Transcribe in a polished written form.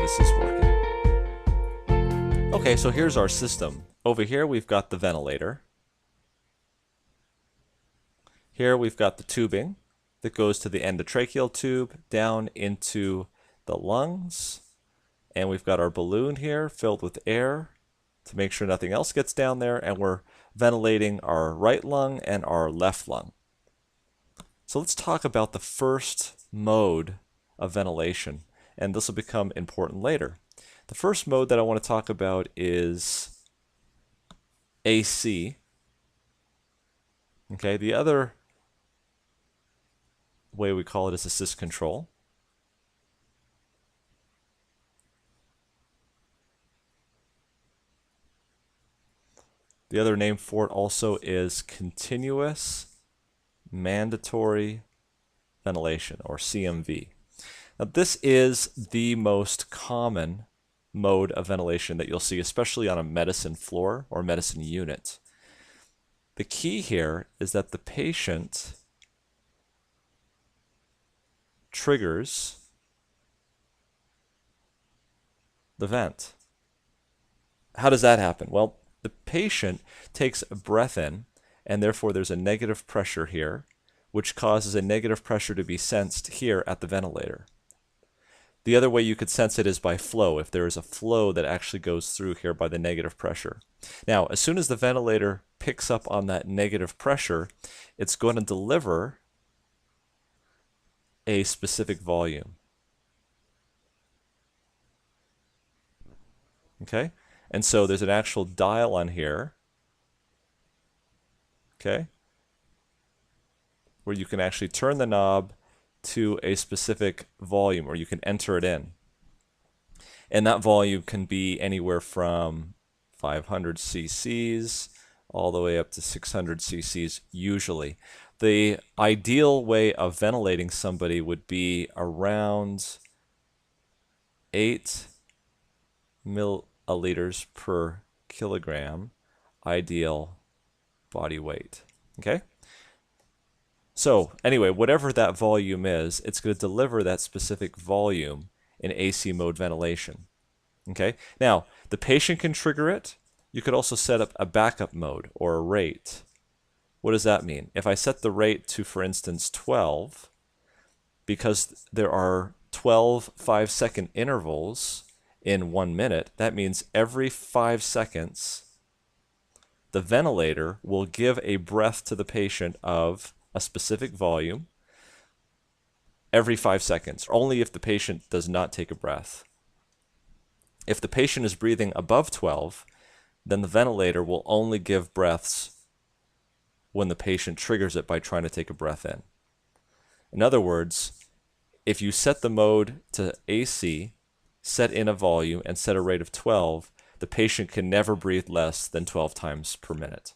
this is working. Okay, so here's our system. Over here we've got the ventilator. Here we've got the tubing that goes to the endotracheal tube down into the lungs. And we've got our balloon here filled with air to make sure nothing else gets down there, and we're ventilating our right lung and our left lung. So let's talk about the first mode of ventilation, and this will become important later. The first mode that I want to talk about is AC. Okay, the other way we call it is assist control. The other name for it also is continuous mandatory ventilation, or CMV. Now this is the most common mode of ventilation that you'll see, especially on a medicine floor or medicine unit. The key here is that the patient triggers the vent. How does that happen? Well, the patient takes a breath in, and therefore there's a negative pressure here, which causes a negative pressure to be sensed here at the ventilator. The other way you could sense it is by flow, if there is a flow that actually goes through here by the negative pressure. Now, as soon as the ventilator picks up on that negative pressure, it's going to deliver a specific volume. Okay? And so there's an actual dial on here, okay, where you can actually turn the knob to a specific volume, or you can enter it in. And that volume can be anywhere from 500 cc's all the way up to 600 cc's usually. The ideal way of ventilating somebody would be around 8 milliliters per kilogram ideal body weight. Okay? So anyway, whatever that volume is, it's going to deliver that specific volume in AC mode ventilation. Okay? Now, the patient can trigger it. You could also set up a backup mode or a rate. What does that mean? If I set the rate to, for instance, 12, because there are 12 5-second intervals in 1 minute, that means every 5 seconds, the ventilator will give a breath to the patient of a specific volume every 5 seconds, only if the patient does not take a breath. If the patient is breathing above 12, then the ventilator will only give breaths when the patient triggers it by trying to take a breath in. In other words, if you set the mode to AC, set in a volume, and set a rate of 12, the patient can never breathe less than 12 times per minute.